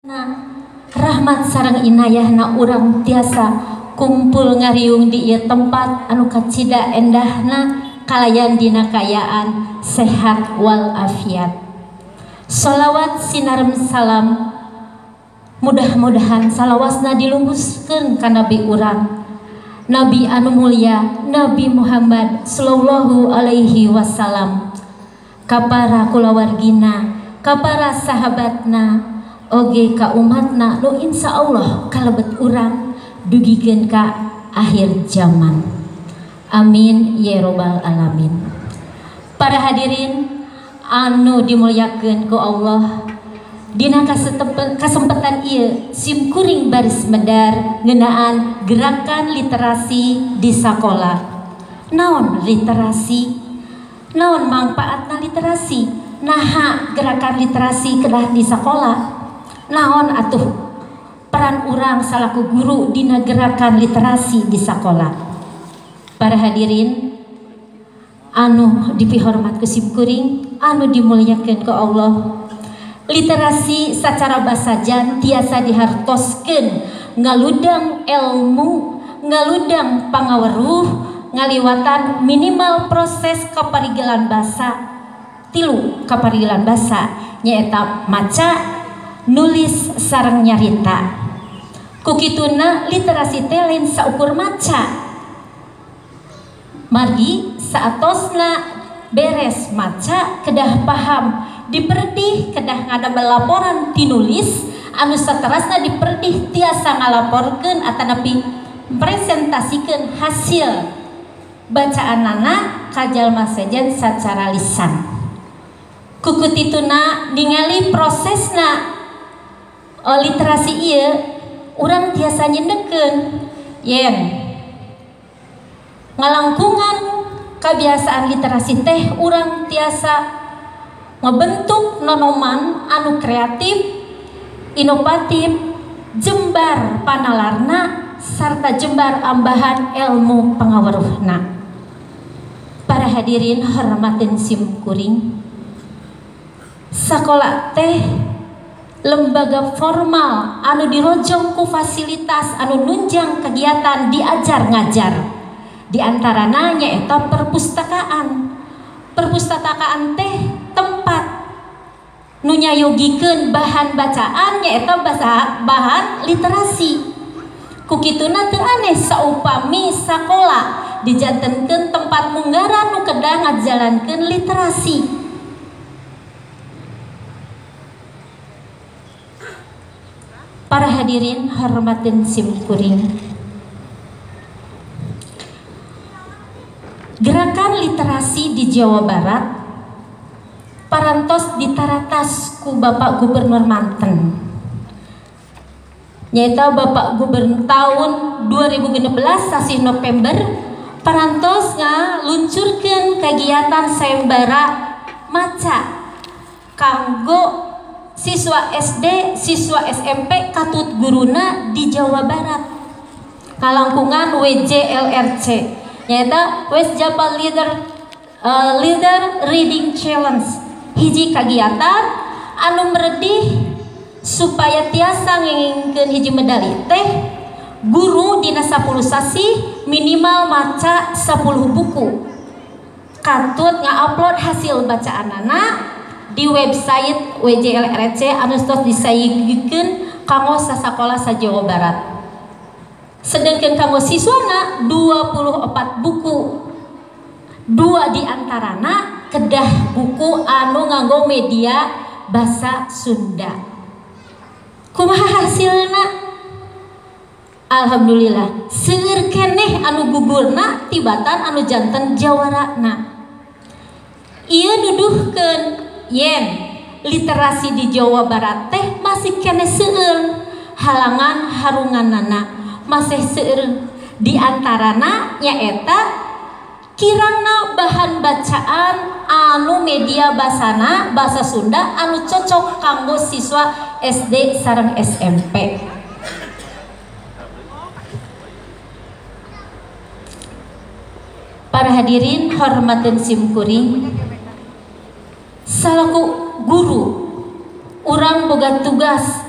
Nah, rahmat sareng inayahna urang tiasa kumpul ngariung di ieu tempat anu kacida endahna kalayan dina kayaan sehat wal afiat. Sholawat sinarem salam mudah-mudahan salawasna dilungkuskeun ka nabi urang Nabi anu mulia Nabi Muhammad sallallahu alaihi wasallam, ka para kulawargina, ka para sahabatna, oge ka umatna nu insya Allah kalebet urang dugikeun ka akhir zaman. Amin ya robbal alamin. Para hadirin anu dimuliakeun ku Allah, dina kasempatan ieu simkuring baris medar ngeunaan gerakan literasi di sakola. Naon literasi? Naon manfaatna literasi? Naha gerakan literasi kedah di sakola? Naon atuh peran urang salaku guru dina gerakan literasi di sakola? Para hadirin anu dipihormat ku simkuring, anu dimuliakeun ku Allah, literasi secara basajan tiasa dihartoskeun ngaludang ilmu, ngaludang pangaweruh, ngaliwatan minimal proses kaparigelan basa, tilu kaparigelan basa nyaeta maca, nulis sareng nyarita. Kukituna literasi teh lain saukur maca. Margi saatosna beres maca kedah paham, diperdih kedah ngadamel laporan tinulis anu saterasna diperdih tiasa ngalaporkeun atanapi presentasikan hasil bacaanana ka jalma sejen sacara lisan. Kukutituna ningali prosesna literasi ieu urang tiasa nyendekeun yen ngalangkungan kebiasaan literasi teh urang tiasa ngebentuk nonoman anu kreatif, inovatif, jembar panalarna sarta jembar ambahan ilmu pangaweruhna. Para hadirin hormatin simkuring, sakola teh lembaga formal anu dirojong ku fasilitas anu nunjang kegiatan diajar ngajar. Di antarana nyaeta perpustakaan. Perpustakaan teh tempat nu nyayogikeun bahan bacaan nyaeta bahan literasi. Kukituna teu aneh saupami sakola dijantenkeun tempat munggaran nu kedah ngajalankeun literasi. Para hadirin hormatin simkuring, gerakan literasi di Jawa Barat parantos ditaratas ku Bapak Gubernur Banten, nyaeta Bapak Gubernur tahun 2016 sasi November parantos ngaluncurkeun kegiatan sayembara maca kanggo siswa SD, siswa SMP katut guruna di Jawa Barat. Kalangkungan WJLRC nyaeta West Java Leader Reading Challenge, hiji kagiatan anu meredih supaya tiasa ngengingkeun hiji medali teh guru dina 10 sasi minimal maca 10 buku, katut ngupload hasil bacaanana di website WJLRC anu tos disayigikeun kanggo sasakola sa Jawa Barat. Sedangkan kanggo siswana 24 buku, 2 diantarana kedah buku anu nganggo media basa Sunda. Kumaha hasilna? Alhamdulillah seueur keneh anu gugurna tibatan anu janten jawarana. Ieu nuduhkeun yen literasi di Jawa Barat teh masih kene seueur halangan harunganana, masih seueur diantarana nyaeta kirana bahan bacaan anu media basana basa Sunda anu cocok kanggo siswa SD sareng SMP. Para hadirin hormatin simkuring, salaku guru urang boga tugas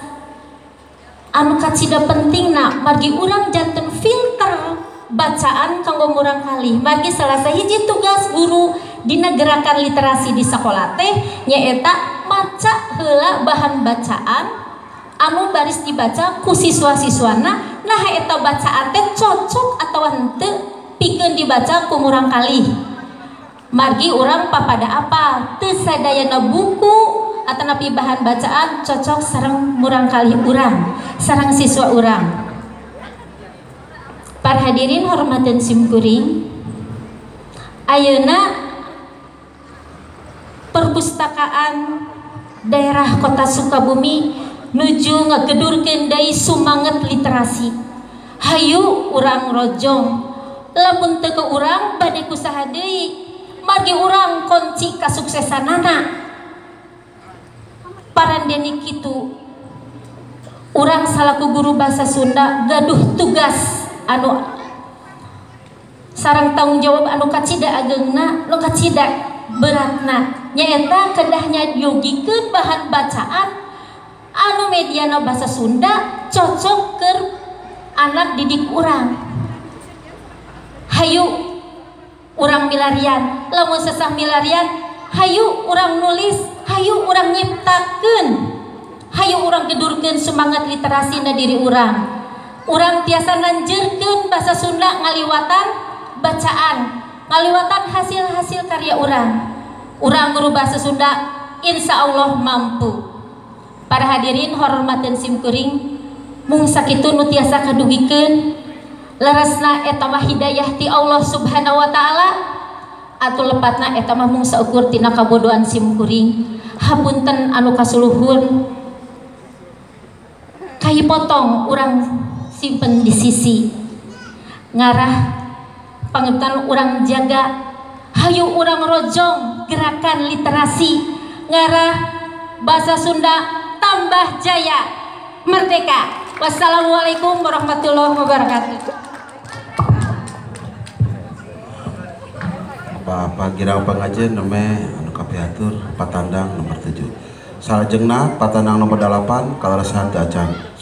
anu kacida pentingna margi urang janten filter bacaan kanggo murang kali. Margi salah sahiji tugas guru dina gerakan literasi di sekolah teh nyaeta maca heula bahan bacaan anu baris dibaca ku siswa-siswana. Nah eta bacaan teh cocok atau henteu pikeun dibaca ku murang kali. Margi urang papada apa teu sadayana buku atanapi bahan bacaan cocok sareng murang kali urang sareng siswa urang. Para hadirin hormatin simkuring, ayeuna perpustakaan daerah Kota Sukabumi nuju ngagedurkeun deui sumanget literasi. Hayu urang rojong, lamun teu ke urang bade kusaha deui. Margi urang kunci kasuksesanana. Parandeni kitu, urang salaku guru bahasa Sunda gaduh tugas anu sareng tanggung jawab anu kacida ageungna, nu kacida beratna nyaeta kedahnya yogikeun bahan bacaan anu mediana bahasa Sunda cocok keur anak didik urang. Hayu urang milarian, lamun sesah milarian hayu urang nulis, hayu urang nyiptakeun, hayu urang gedurkeun semangat literasi na diri urang. Urang tiasa nanjeurkeun bahasa Sunda ngaliwatan bacaan, ngaliwatan hasil-hasil karya urang. Urang guru bahasa Sunda insya Allah mampu. Para hadirin hormatin simkuring, mung sakitu nu tiasa kadugikeun leresna eta mah hidayah ti Allah Subhanahu wa taala, atuh lepatna eta mah mung saukur tina kabodohan simkuring. Hapunten anu kasuluhun kayu potong urang simpen di sisi ngarah pangetan urang jaga. Hayu urang rojong gerakan literasi ngarah bahasa Sunda tambah jaya merdeka. Wassalamualaikum warahmatullahi wabarakatuh. Bapak girang pengajian neme anu kapiatur patandang nomor 7. Salajengna patandang nomor 8 kalarasan acan.